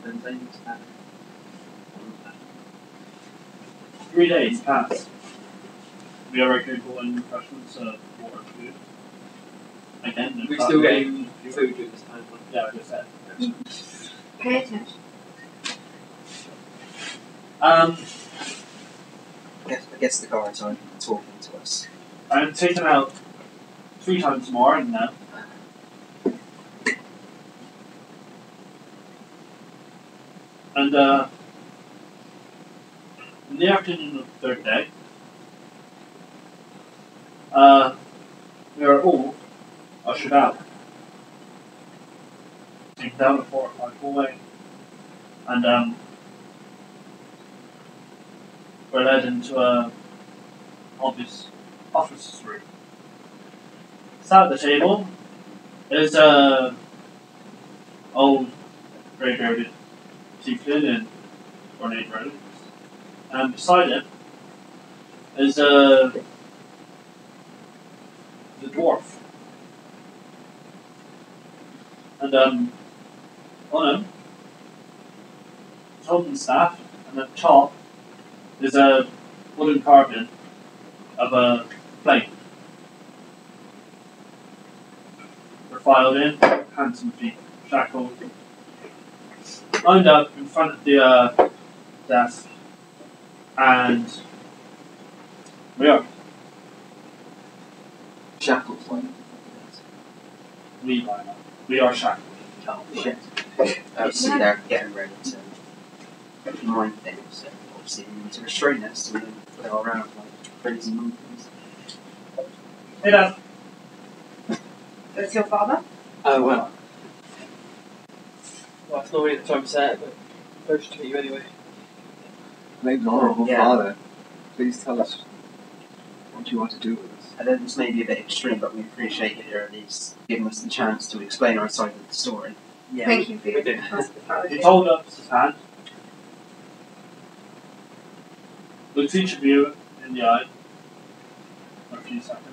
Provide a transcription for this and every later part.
then things happen. 3 days pass. We are capable in refreshments, water, food. Again, We're still getting food during this time. Yeah, I just said. Pay attention. I guess the guards aren't talking to us. I'm taking out 3 times more now. And in the afternoon of the 3rd day, we are all ushered out. Taken down a 4 or 5 hallway. And we're led into a obvious officer's room. Sat at the table is a old, grey-bearded tiefling in ornate robes, and beside him is the dwarf, and on him is holding the staff, and at the top is a wooden carving of a plate. They're filed in, hands and feet shackled, lined up in front of the desk, and we are. Shackles like We line up. We are shackled. oh shit. Obviously they're getting ready to mind things, so obviously we need to restrain us so we don't flail around like crazy monkeys. Hey, Dad. That's your father? Oh, well. Well, it's not really the time to say it, but close to you anyway. Maybe honourable Yeah. father, please tell us what you want to do with us. I know this may be a bit extreme, but we appreciate that you're at least giving us the chance to explain our side of the story. Yeah, Thank you for we your did. hospitality. He holds up his hand, looks each of you in the eye for a few seconds.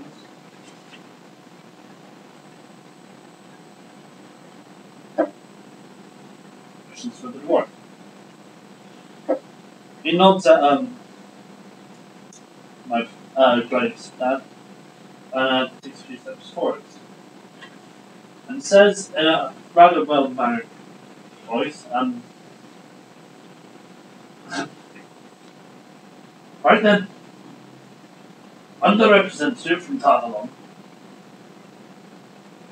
Questions for the dwarf. He nods at my Graves' dad and takes a few steps forward and says in a rather well-mannered voice, right then, I'm the representative from Tavalon,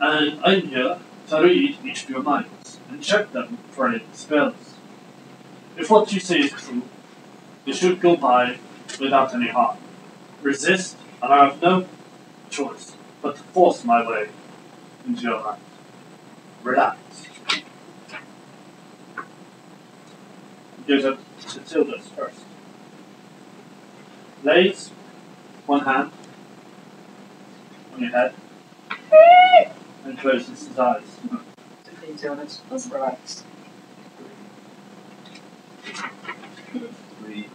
and I'm here to read each of your minds and check them for any spells. If what you say is true, you should go by without any harm. Resist, and I have no choice but to force my way into your mind. Relax. He gives it to Tilda's first. Lays one hand on your head and closes his eyes. It's okay, Tilda. Relax. We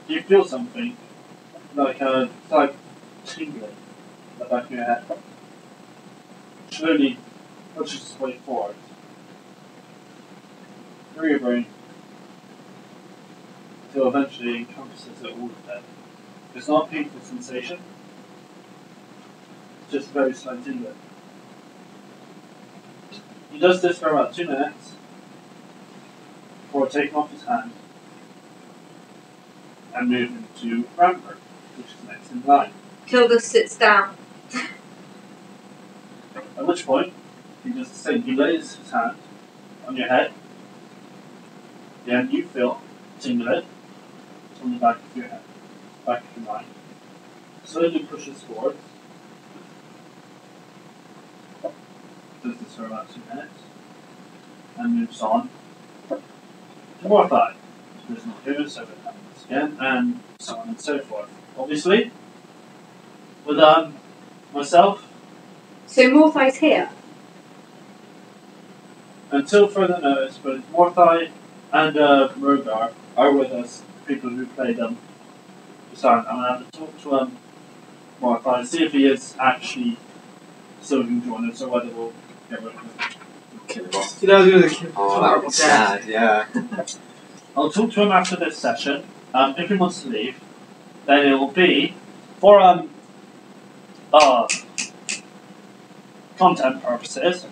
You feel something like a slight tingling at the back of your head. Slowly pushes its way forward through your brain until eventually it encompasses it all of it. It's not a painful sensation, it's just a very slight tingling. He does this for about 2 minutes before taking off his hand and moving to Rampart, which is next in line. Tilda sits down. At which point, he does the same. He lays his hand on your head, and you feel tingling on the back of your head, back of your mind. Slowly pushes forward. Does this for about 2 minutes, and moves on to more thigh. There's no here, so it happens again, and so on and so forth. Obviously, with myself, So Morthai's here. until further notice, both Morthai and Rogar are with us, the people who play them. So I'm going to have to talk to Morthai, see if he is actually so he can join us, or whether we'll get rid of him. Kill him off. You know, I was gonna kill. Oh, that would be sad, yeah. I'll talk to him after this session. If he wants to leave, then it will be for content purposes.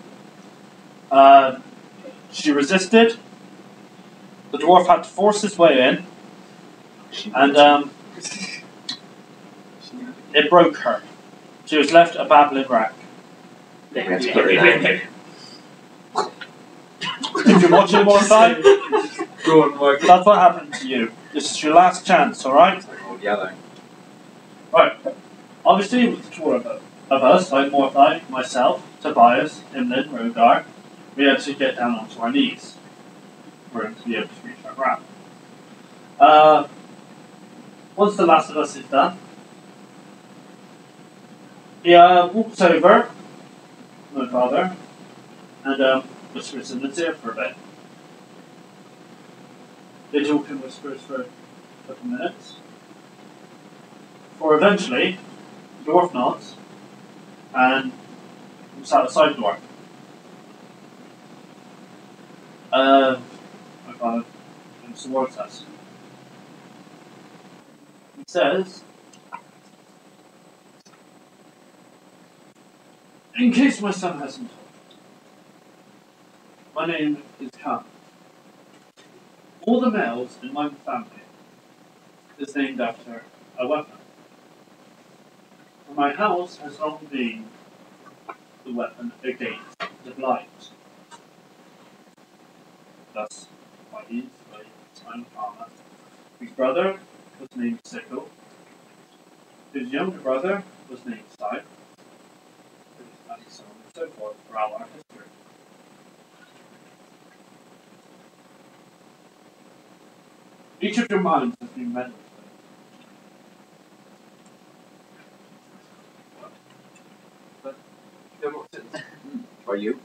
She resisted. The dwarf had to force his way in, and it broke her. She was left a babbling wreck. We have to put her down. If you're watching more time, Go on, Mike. that's what happened to you. This is your last chance, alright? It's like old yellow. Right. Obviously, with the two of us, like Morthai, myself, Tobias, Imlin, Rogar, we had to get down onto our knees for him to be able to reach our ground. Once the last of us is done, he walks over, my father, and whispers in his ear for a bit. They talk in whispers for a couple of minutes, before eventually, the dwarf nods, and comes out the side door. My father comes towards us. He says, in case my son hasn't told you, my name is Khan. All the males in my family is named after a weapon. My house has long been the weapon against the blight. Thus, by his time Kama. His brother was named Sickle. His younger brother was named Scythe. And so on and so forth throughout our history. Each of your minds has been meddled with. Then what's it? Are you?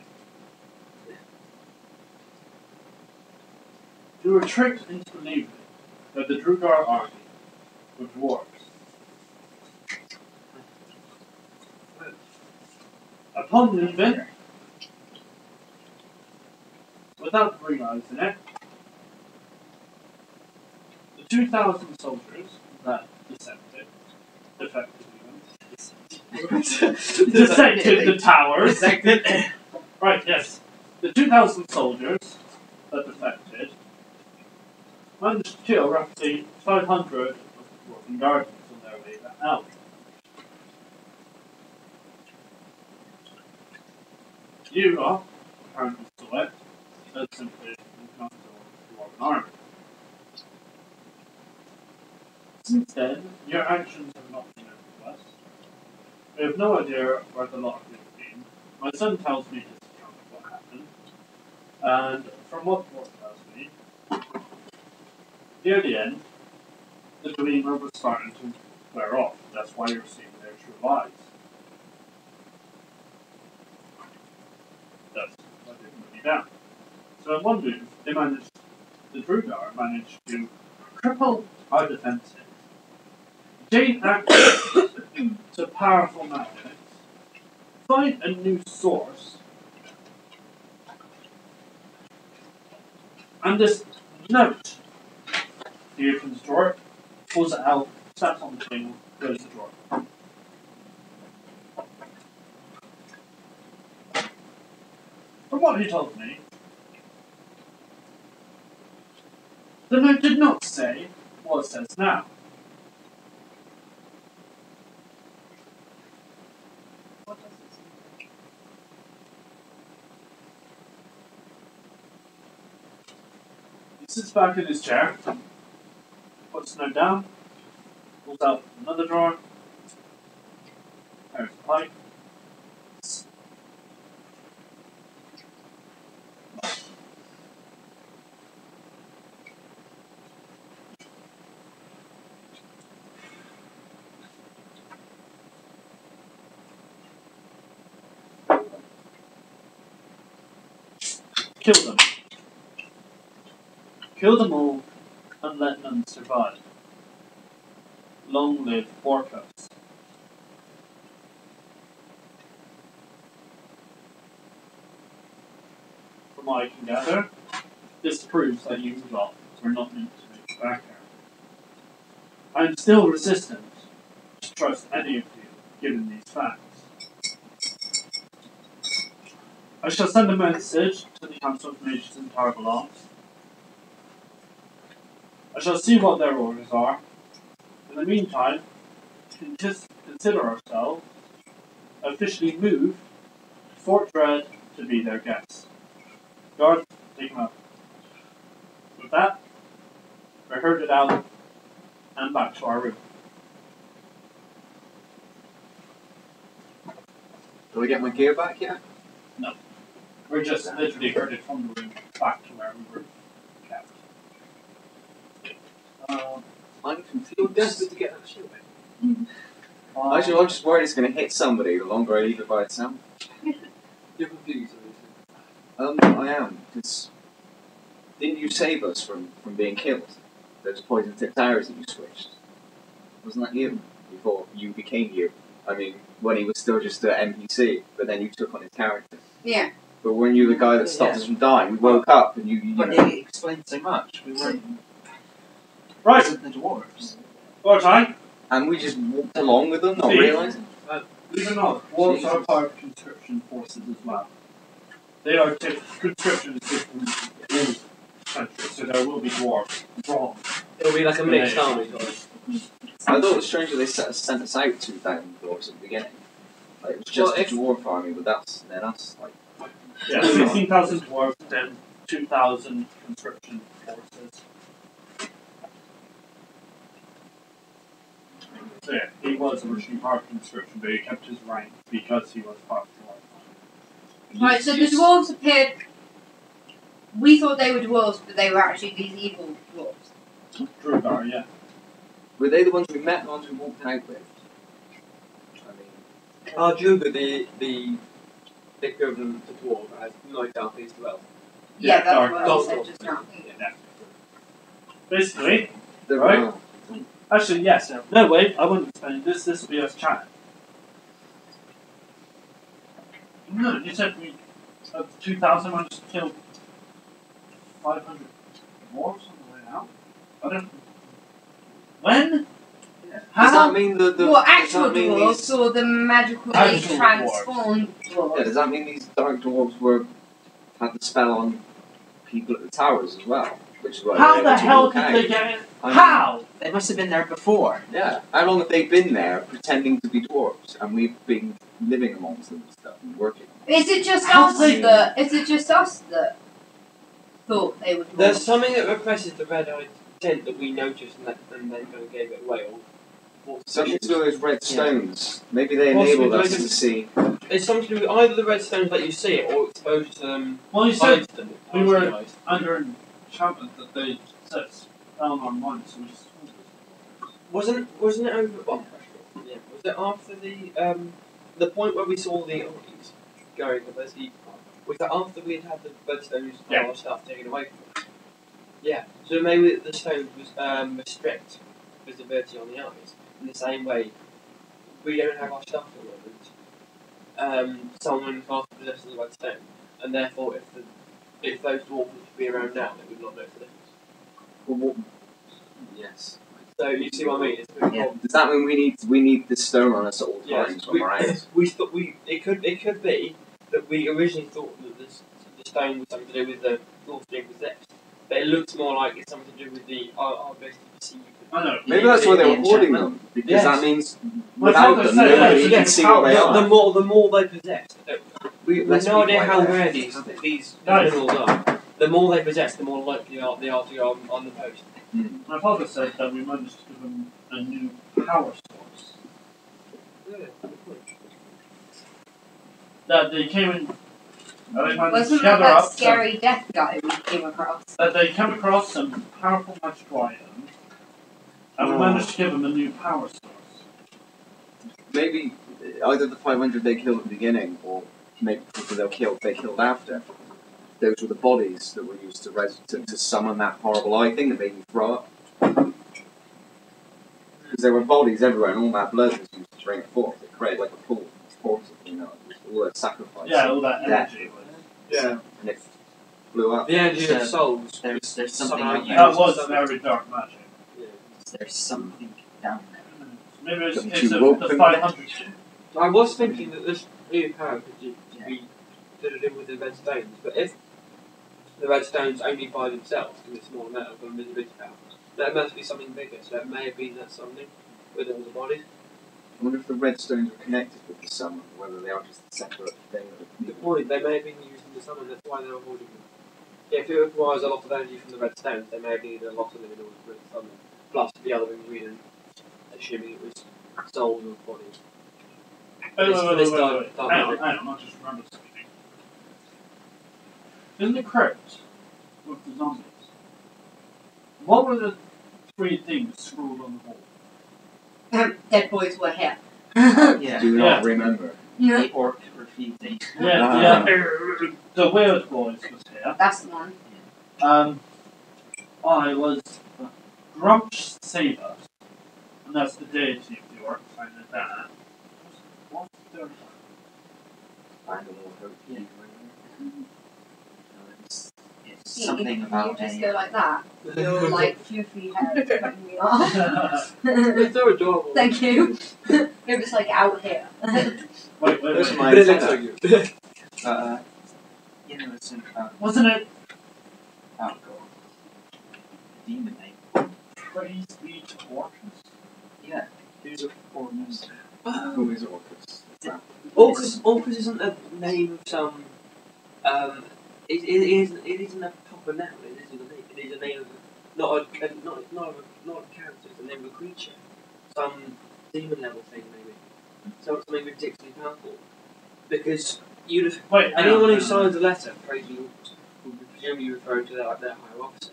You were tricked into believing that the Drugar army were dwarves. Upon leaving, without realizing it, the 2,000 soldiers that defected the towers. Right, yes. The 2,000 soldiers that defected managed to kill roughly 500 of the dwarven guardians on their way out. You lot apparently saw it as simply an encounter of the dwarven army. Since then, your actions have not been known to us. We have no idea where the lot of you have been. My son tells me his account of what happened, and from what Dwarf tells me, near the end, the gleamer was starting to wear off. That's why you're seeing their true eyes. That's what they put me down. So I'm wondering if the Drugar managed to cripple our defenses, gain access to powerful magics, find a new source, and this note he opens the drawer, pulls it out, snaps on the table, closes the drawer. From what he told me, the note did not say what it says now. What does it say? He sits back in his chair, puts the note down, pulls out another drawer, there's the pipe. Kill them. Kill them all and let none survive. Long live Orcos. from what I can gather, this proves that you lot were not meant to make it back here. I am still resistant to trust any of you, given these facts. I shall send a message to the Council of Mages in Tarvalon. I shall see what their orders are. In the meantime, consider ourselves officially moved to Fort Dread to be their guests. Guard, take them out. With that, we're herded out and back to our room. Do I get my gear back yet? No. We're just literally herded from the room back to where we were kept. I'm confused. You're desperate to get that shit away. Actually, I'm just worried it's going to hit somebody the longer I leave it by itself. You're confused, I am, because didn't you save us from being killed? Those poison tipped arrows that you switched. Wasn't that you? Before you became you. I mean, when he was still just an NPC, but then you took on his character. Yeah. But weren't you the guy that stopped us from dying? We woke up and you But he explained so much. We weren't. Right, The dwarves. go time. and we just walked along with them, not See? realising. Believe it or not, dwarves are part of conscription forces as well. They are conscription is different in all countries, so there will be dwarves. Wrong. It'll be like a mixed army. I thought it was strange that they sent us out 2,000 dwarves at the beginning. Like, it was just a dwarf army, but that's like... Yeah, 16,000 dwarves, then 2,000 conscription forces. So yeah, he was originally part of conscription, but he kept his rank because he was part of the dwarf army. Right, so the dwarves appeared. We thought they were dwarves, but they were actually these evil dwarves. Drugar, yeah. Were they the ones we met, the ones we walked out with? I mean... Juga, the equivalent to dwarf, has night dark east as well. Yeah, Yeah, that's dark what I dark said dwarves. just now. Yeah. Basically, They're right? Actually, yes. No, wait, I wouldn't explain this. This will be us chatting. No, you said we 2,000 managed to kill 500 dwarves on the way out. I don't. When? Yeah. How? Does that mean What, does actual that mean dwarves these, or the magically Actual transformed dwarves? yeah, does that mean these dark dwarves had the spell on people at the towers as well? Which is why How they were the able to hell walk did out? they get in? I mean, How? They must have been there before. Yeah. How long have they been there pretending to be dwarves? And we've been living amongst them and stuff and working. Is it just How us they- that? Is it just us that thought they were dwarves? There's something that represses the red-eyed tint that we noticed and then kind of gave it away. Or Something to do with those red stones. Maybe they Possibly, enabled us maybe- to see. It's something to do with either the red stones let you see it or exposure to them. Well, you said hides them, we hides were- the eyes. under enchantment that they set down our minds, so we just. Wasn't it over? Well, yeah. Was it after the point where we saw the eyes going with those evil? Was that after we had had the red stones and Yeah. our stuff taken away from us? Yeah. So maybe the stones was restrict visibility on the eyes. In the same way, we don't have our stuff at the moment. Someone cast possesses the red stone, and therefore, if those dwarves were to be around now, they would not know the difference. Well, what, yes. So you see what I mean? It's a bit Yeah. of- Does that mean we need this stone on us at all Yes, times when we're out? we thought it could be that we originally thought that the stone was something to do with the dwarf being possessed, but it looks more like it's something to do with our ability to see. I know. Maybe that's why they were The hoarding enchantment. them, because Yes. that means My without father them said, nobody yes, can yes, see how- what they The are. more they possess, we have Let's no be idea quite how fair. rare these Guys. minerals are. The more they possess, the more likely they are to go on the post. My father said that we managed to give them a new power source. That they came in. That they managed to Wasn't that gather that up. scary death guy we came across? That they came across some powerful magical items, and we managed to give them a new power source. Maybe either the 500 they killed at the beginning, or maybe people they killed after. Those were the bodies that were used to summon that horrible eye thing that made me throw up. Because there were bodies everywhere, and all that blood was used to drain it forth. It created like a pool, all that sacrifice. Yeah, all that Death. energy was. Yeah. And blew up. The energy So, of souls. There's something Somehow out you- there. That was very dark magic. Yeah. There's something down there. Maybe it's Don't a you case of rope the them 500. I was thinking that this new power could Yeah. be fitted in with the red stones, but if the red stones only by themselves in a small amount of invisibility power, that must be something bigger. So it may have been that something with all the bodies. I wonder if the red stones were connected with the sun, or whether they are just a separate thing. Good point. They may have been used in the sun, and that's why they were holding them. If it requires a lot of energy from the red stones, they may have needed a lot of them in order to bring the sun. Plus the other ingredient, assuming it was souls or bodies. Wait. Dark Hang magic. on, I just remembered something. In the crypt with the zombies, what were the 3 things scrawled on the wall? Dead boys were here. Yeah. Do not remember. Yeah. The orc graffiti. Yeah, the weird boys was here. That's the one. I was Grumsh Saber, and that's the deity of the orcs, I know that. What's the third one? Find a more hope. Yeah. It's You- something if about you just a. go like that, you're like floofy hair cutting me off. It's so adorable. Thank you. It was like out here. Wait. Those are my But it looks antenna. like you. You know, it's about Wasn't it God. Demon name. Praise be to orcs? Yeah. There's a foremost. Who is Orcus? Orcus isn't a name of some. It isn't a proper noun. It isn't a name. It is a name of not a character. It's a name of a creature. Some demon level thing maybe. Something ridiculously powerful. Because you'd have Wait, anyone who signs a letter praising Orcus would be presumably referring to their higher officer.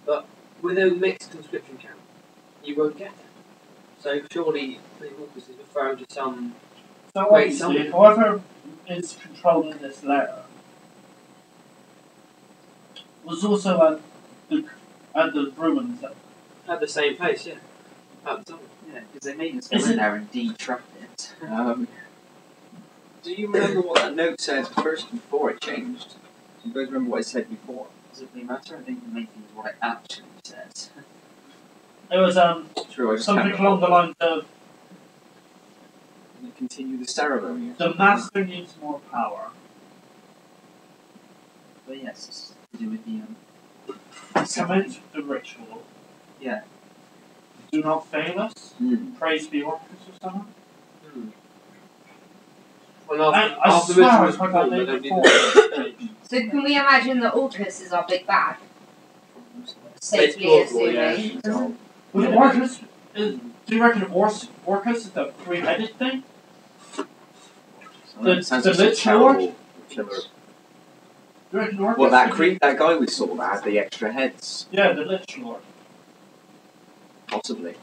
But with a mixed conscription camp, you won't get that. So surely Orcus is referring to some. So Wait, obviously, whoever is controlling this layer was also at the ruins. At the same place, yeah. At the time. Yeah, because they made us go in there and detrap it. Do you remember what that note said first before it changed? Do you guys remember what it said before? Does it really matter? I think the main thing is what it actually says. It was True, I just something can't along the remember. lines of Continue the ceremony. the master needs more power. But yes, it's to do with the Commence the ritual. Yeah. Do not fail us. Praise be Orcus or something. Well, I after swear I was heard that performed, they name don't before. need to. So can we imagine that Orcus is our big bad? Safely plausible, yeah. assuming. Was Orcus? Do you reckon Orcus is the 3-headed thing? Sounds The like a Lich terrible killer. Do you reckon Orcus? Well, that could be- that guy we saw that had the extra heads, Yeah, the Lich Lord. possibly.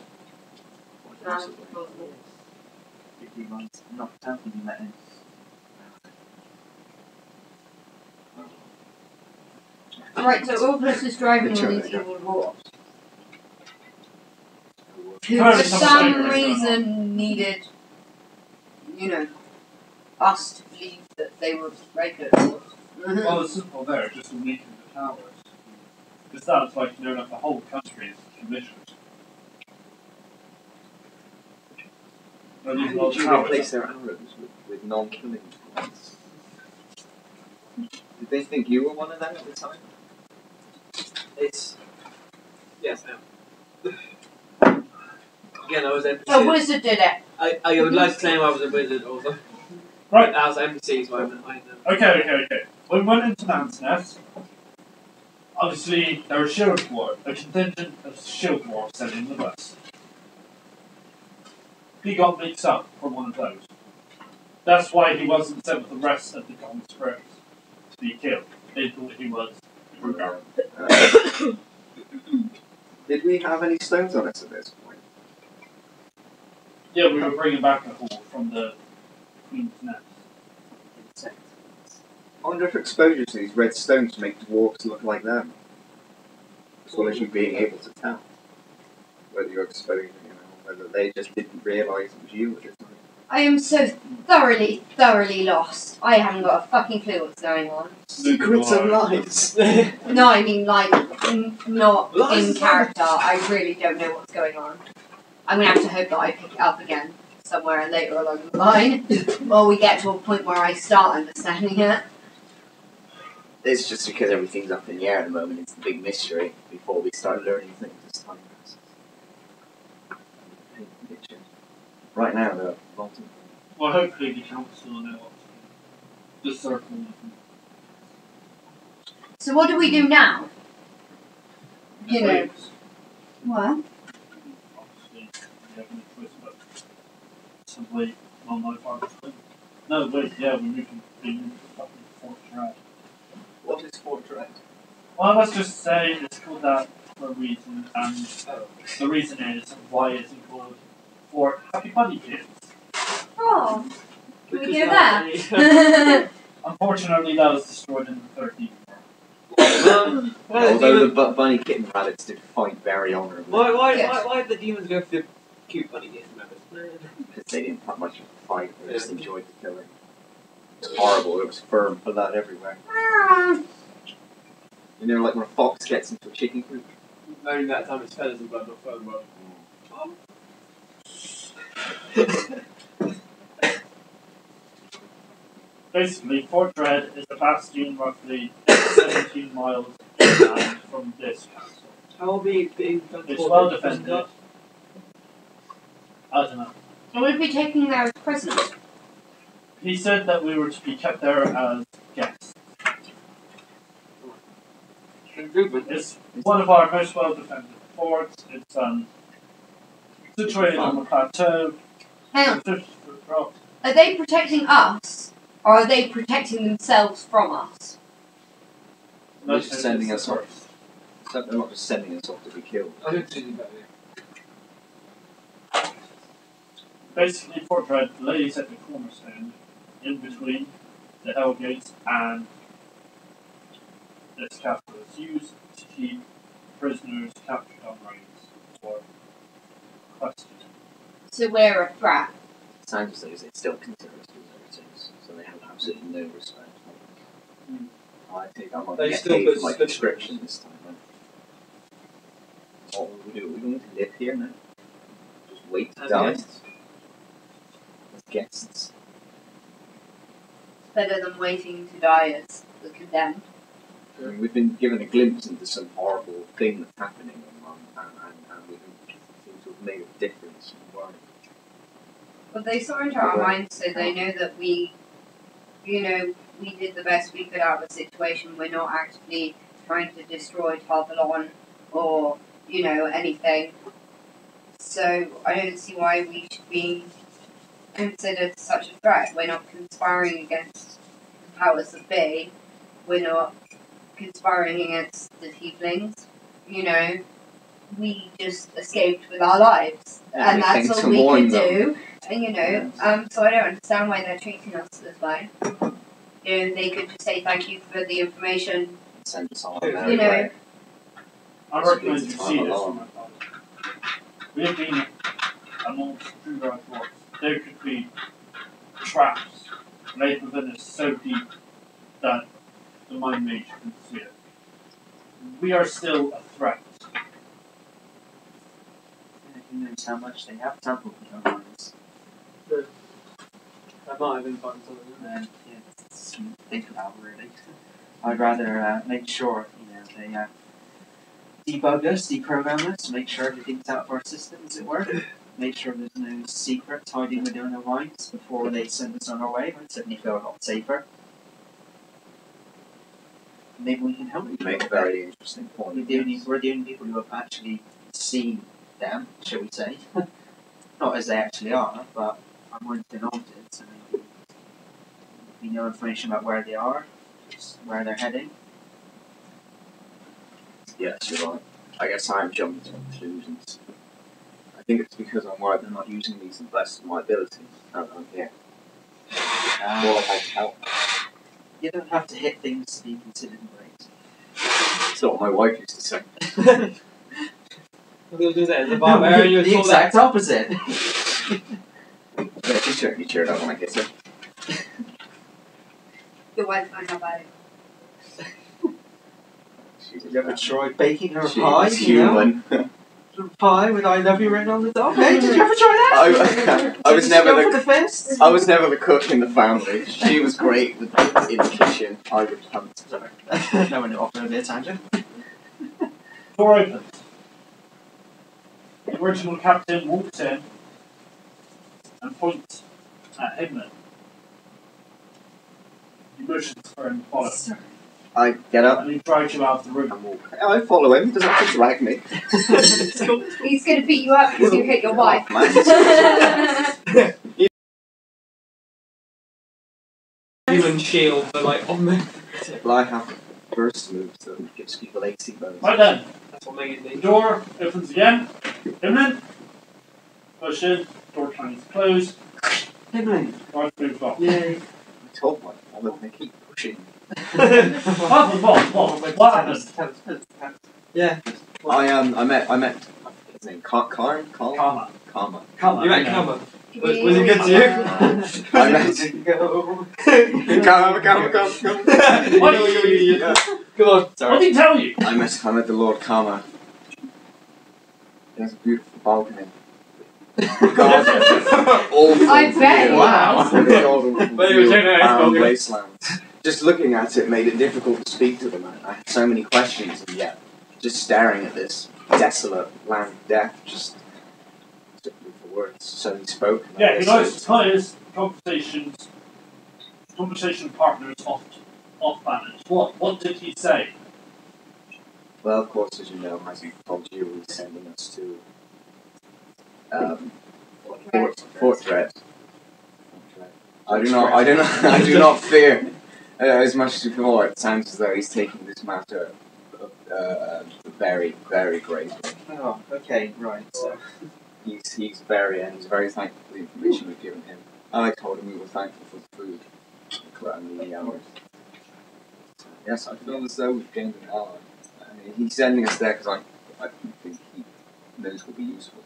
Possibly. if he was knocked out when you met him. Right, so Orcus is driving all these Literally, evil dwarfs. Who Apparently for some some mistake was going reason needed, us to believe that they were regular dwarfs. Well, it's simple there, just to weaken the towers. It sounds like, like the whole country is commissioned. How did you replace their arrows with non-killing ones? Did they think you were one of them at the time? It's. Yes, I am. Again, I was NPC. A wizard did it. I would like to claim I was a wizard also. Right. I was NPC, so I know. Okay. We went into Man's Nest. Obviously, there were shield dwarves, a contingent of shield dwarves sent in the west. He got mixed up for one of those. That's why he wasn't sent with the rest of the conscripts to be killed. They thought he was a regard. Did we have any stones on us at this point? Yeah, we were bringing back a haul from the Queen's Nest. I wonder if exposure to these red stones make dwarves look like them. As well as you being able to tell whether you're exposed, whether they just didn't realise it was you at the time. I am so thoroughly, thoroughly lost. I haven't got a fucking clue what's going on. Secrets and lies. No, I mean like not Lies in is character. I really don't know what's going on. I'm gonna have to hope that I pick it up again somewhere later along the line, or we get to a point where I start understanding it. It's just because everything's up in the air at the moment. It's the big mystery before we start learning things as time passes. Right now, though, Bolton. Well, hopefully the council know what the circle So what do we do now? is. You know. What? Obviously, we have no choice but simply not my part. No, wait, yeah, we're moving to fucking Fort Dread. What is Fort Dread? Well, let's just say it's called that for a reason, and the reason is why it's called Fort Happy Bunny Kids. Oh, can we do Because that? Unfortunately, that was destroyed in the 13th Although the bunny kitten rabbits did fight very honourably. Why did the demons go for the cute bunny kitten rabbits? Because they didn't have much of a fight, they just enjoyed the killing. It was horrible, it was firm, blood everywhere. You know, like when a fox gets into a chicken coop? Only that time it's feathers and blood, not fur and blood. Basically, Fort Dread is a bastion roughly 17 miles inland from this castle. How will be being It's well defended. I don't know. So we'd be taking there as prisoners. He said that we were to be kept there as guests. Improvement. It's one of our most well defended forts. It's situated on the plateau. Hang on. 50-foot drop. Are they protecting us, or are they protecting themselves from us? They're just sending us off. They're not just sending us off to be killed. I don't think about it. Basically, Fort Dread lays at the cornerstone in between the Hell Gates and this castle. It's used to keep prisoners captured on raids or questioned. So we're a threat. Sounds as though they still consider us deserters, so they have absolutely no respect. I think I'm not They going to get still paid put for my suspicion. description this time. Right? What will we do? Are we going to live here now? Just wait to As die? guests. As guests. Better than waiting to die as the condemned. I mean, we've been given a glimpse into some horrible thing that's happening, and we seem to have made a difference in the world. But they saw into our minds, so they know that we did the best we could out of the situation. We're not actively trying to destroy Tarvalon or, anything. So I don't see why we should be considered such a threat. We're not conspiring against the powers that be. We're not conspiring against the tieflings. We just escaped with our lives. Yeah, And we that's came all to we warn could them. do. And, so I don't understand why they're treating us this way. They could just say thank you for the information. Send us all You our know, way. I recommend you see this from my father. We have been amongst through our thoughts. There could be traps laid within us so deep that the mind mage can see it. We are still a threat. Who knows how much they have tampered with our minds. I might have been finding something. Yeah, it's something to think about, really. I'd rather make sure, they debug us, deprogram us, make sure everything's out of our system, as it were. Make sure there's no secrets hiding within our minds before they send us on our way. I'd certainly feel a lot safer. Maybe we can help You you. make a very interesting point. We're the only people who have actually seen them, shall we say. Not as they actually are, but our mind's been altered, so maybe we know information about where they are, just where they're heading. Yes, you're right. I guess I am jumping to conclusions. I think it's because I'm worried they're not using me to the best of my ability. Yeah. More like help. You don't have to hit things to be considered great. That's what my wife used to say. I was going to say, the barbarian you The saw that. exact opposite. Yeah, she's certainly cheered up when I hit her. Your wife might have had it. She's Did you ever try baking her a she pie? was You know? human. Pie with "I love you" written on the top. Hey, did you ever try that? I was Did you never go for the the fist. I was never the cook in the family. She was great in the kitchen. I would hunt. Sorry. No one off on a bit of tangent. Door opens. The original captain walks in and points at Hickman. He motions for him to follow, I get up and he drives you out of the room. and walk. I follow him. He doesn't have to drag me. He's going to beat you up because you hit your wife. Man. Human shield, but like on the. Well, I have a burst move that gives people 80 bonus. Right then, That's what made the me. door opens again. Hickman. Push in. Door tries to close. Hibbling. Right moves off. Yay. I told my mother they keep pushing. What happened? Yeah. I met his name Karma. Karma. You met yeah. Karma. Was it good to you? I met Go. Karma. Come on. What did he tell you? I met the Lord Karma. He has a beautiful balcony. I bet. Wow. But he was saying that, barren it's wastelands. Just looking at it made it difficult to speak to the man. I had so many questions, and yet just staring at this desolate land of death just took me for words. So he spoke. And I Yeah, he likes listened. to tie his conversation partners off banners. What did he say? Well, of course, as you know, as he told you, he's sending us to Fort Dread. I do not fear as much as before. It sounds as though he's taking this matter very, very gravely. Oh, okay, right. So. He's very thankful for the information we've given him. And I told him we were thankful for the food and the hours. Yes, I feel as though we've gained an ally. I mean, he's sending us there because I think he knows will be useful.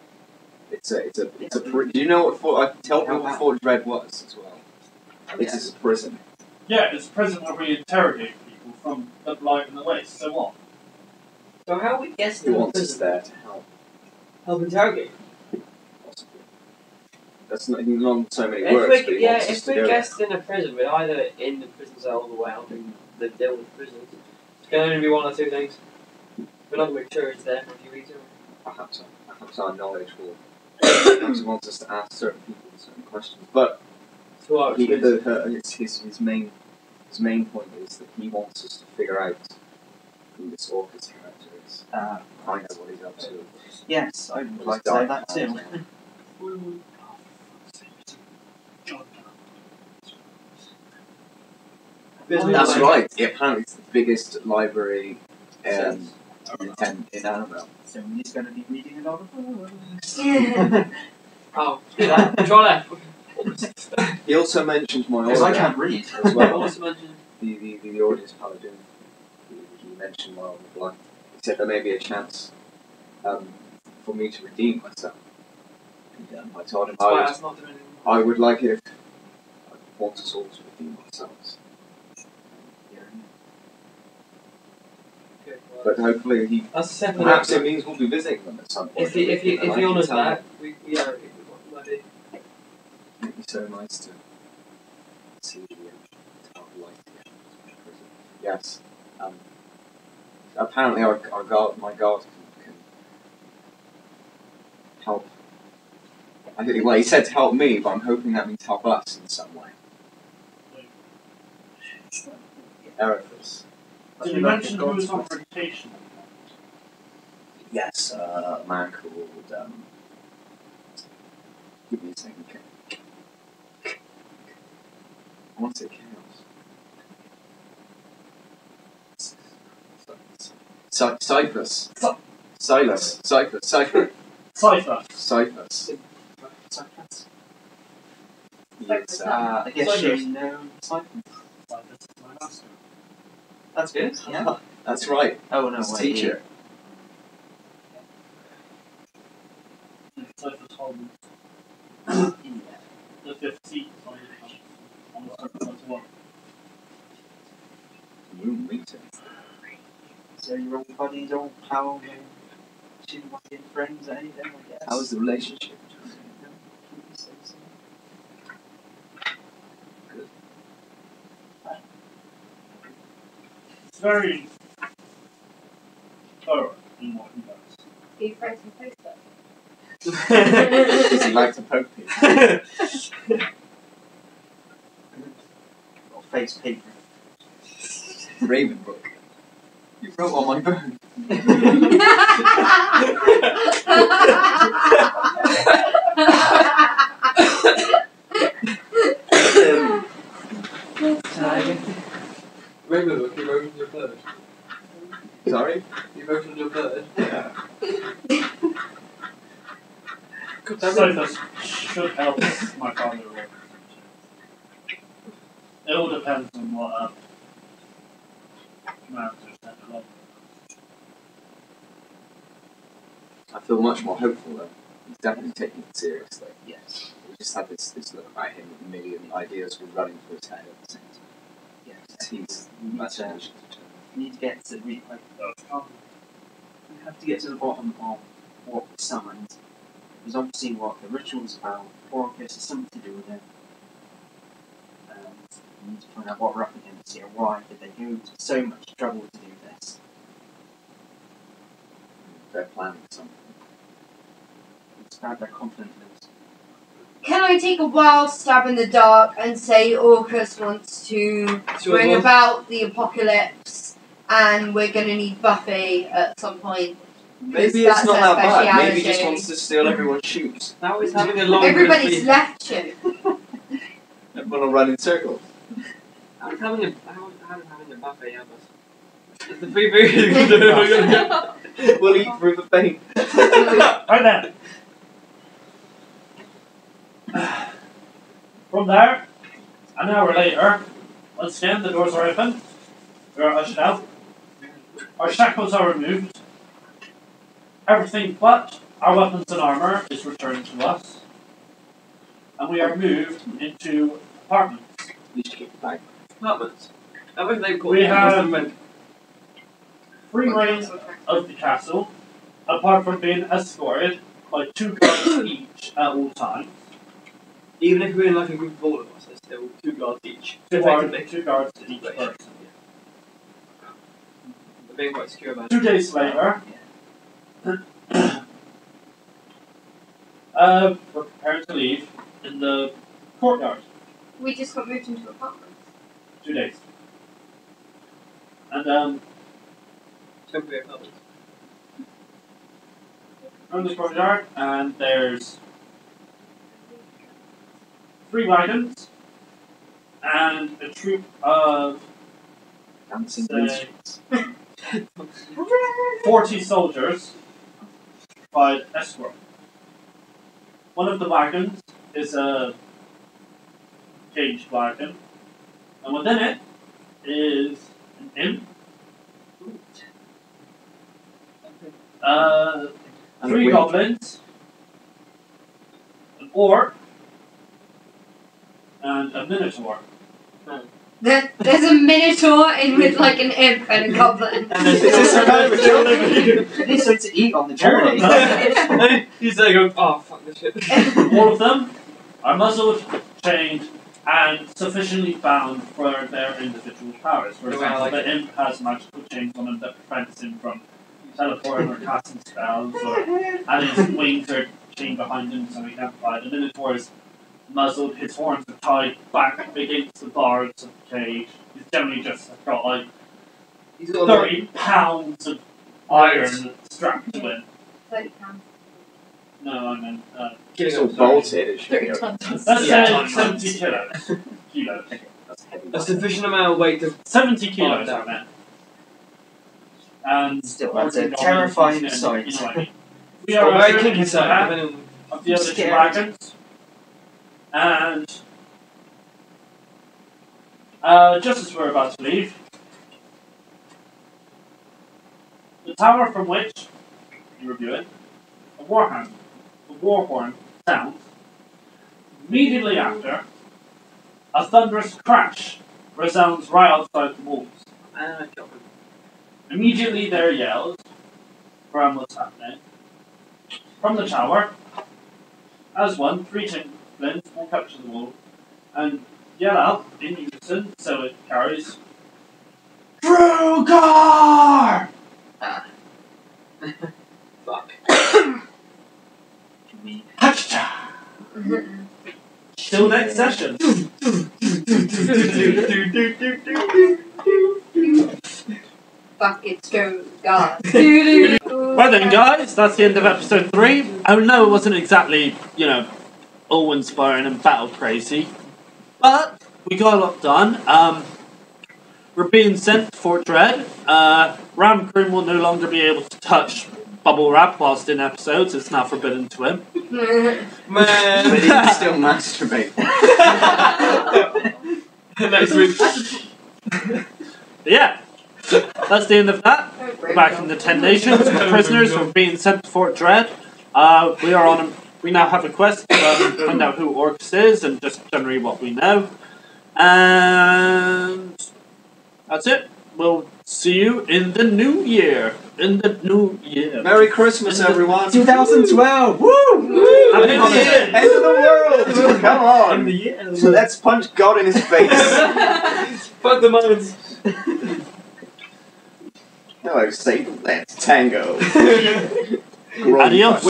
Do you know what Fort? I can tell people what Fort Dread was as well. It's a prison. Yeah, it's a prison where we interrogate people from the blind and the waste. So what? So how are we guessing He in the wants us prison? there to help. Help interrogate. Possibly. That's not so many words, but he wants us If to we're do it. guests in a prison, we're either in the prison cell or we're helping the deal with prisoners. It can only be one or two things. We're not going to make sure it's there for a few weeks. Perhaps our knowledge will. Perhaps he wants us to ask certain people certain questions. But To our experience. his main point is that he wants us to figure out who this Orcus character is. I know what he's up to. Yes, I would What like his to say dark that too. plans are. That's right. Yeah, apparently it's the biggest library in Annabelle. So he's going to be reading a lot of books. Oh, do that. Try that. He also mentioned my Because I order can't read. as well. Also mention. The Ordeus Paladin. He mentioned my order blood. He said there may be a chance for me to redeem myself. And I told him That's not doing anything. I would like it if I want us all to redeem ourselves. Okay, well, But hopefully he that's the second perhaps it means we'll be visiting them at some point. If he And I can honours tell that, we might be. It'd be so nice to see the town light again. Yes. Apparently my guard can help. Well, he said to help me, but I'm hoping that means help us in some way. Eriphus. Did you mention who was on reputation? Yes, a man called give me a second. I want to say Chaos. Cyprus. Silas. Cyprus. Cypher. Cyprus. Yes, I guess Cyprus. you know Cyprus. Cyprus is my master. That's good. Yeah. that's right. Oh no, His wait. teacher. Cyprus holds Yeah. the 15th meeting. So your old buddies, old pals, and shooting my friends, anything, I guess. How was the relationship? Good. It's very thorough in what he does. Are you friends on Facebook? Does he like to poke people? Or face paper. Raven book. You wrote on my bone. Rainbow book, you wrote on your bird. Sorry? You wrote on your bird. Yeah. Cyphers should help my father work. It all depends on what managers tend to like. I feel much more hopeful though. He's definitely taking it seriously. Yes. We just have this look about him with a million ideas were running through his head at the same time. Yes. He's You need to get to we have to get to the bottom of what was summoned. Because obviously what the ritual's about, Orcus has something to do with it. And we need to find out what we're up against here. Why did they go to so much trouble to do this? They're planning something. It's bad their confidence. Can I take a wild stab in the dark and say Orcus wants to bring about the apocalypse and we're going to need Buffy at some point? Maybe That's it's not their that bad. Maybe he just speciality. wants to steal everyone's shoes. How is having a long Everybody's left shoe. Everyone will run in circles. How is having a buffet help us? It's the free food. We'll eat through the pain. Right then. From there, an hour later, once again the doors are open. We are ushered out. Our shackles are removed. Everything but our weapons and armour is returned to us. And we are moved into apartments. We should keep it back. Apartments. I wish they called We it have free reign of the castle, apart from being escorted by 2 guards each at all times. Even if we're in like a group of all of us, there's still 2 guards each. Two Effectively. guards to each person. We're being quite secure about 2 it. days later, we're preparing to leave in the courtyard. We just got moved into apartments. 2 days. And Temporary apartments. we're in the courtyard, and there's 3 wagons and a troop of Dancing say 40 soldiers by escort. One of the wagons is a caged wagon, and within it is an imp, 3 goblins, an orc, and a minotaur. There's a minotaur in with like an imp and a goblin. And there's There's something to eat on the journey. He's there going, oh fuck this shit. All of them are muzzled, chained, and sufficiently bound for their individual powers. For The way I example, like the imp has magical chains on him that prevents him from teleporting or casting spells, and his wings are chained behind him so he can't fly. The minotaur is muzzled, his horns are tied back against the bars of the cage. He's generally just got like He's got 30 pounds of iron strapped to him. 30 pounds. No, I meant It's all bolted. It should be 30 okay. tons. that's Yeah. 70 kilos. Kilos. That's heavy. a sufficient amount of weight to 70 kilos, I meant. And Still, that's a 14 terrifying goblins, sight. you know what I mean. We Or are very very kinky into side, that depending on of the other 2 Scared. wagons. And just as we're about to leave, the tower from which you review it, a war horn sounds. Immediately after, a thunderous crash resounds right outside the walls. I got him. Immediately there yells from what's happening. From the tower, as one, 3 chamberlains walk up to the wall and yell out in unison, so it carries Drugar! Fuck. We Hacha! Till next session. Fuck it's go God. Well then, guys, that's the end of episode 3. I know it wasn't exactly, awe-inspiring and battle crazy, but we got a lot done. We're being sent to Fort Dread. Ramcroom will no longer be able to touch bubble wrap whilst in episodes. It's now forbidden to him. Man. But he can still masturbate. Next week. Yeah, that's the end of that. We're back in the 10 Nations. We're prisoners. We're being sent to Fort Dread. We now have a quest to find out who Orcs is and just generally what we know. And that's it. We'll see you in the new year. Merry Christmas, everyone. 2012! Woo! Happy New Year! End of the world! Come on! Let's punch God in his face. Fuck the mountains. Hello, Satan. Let's tango. Adios.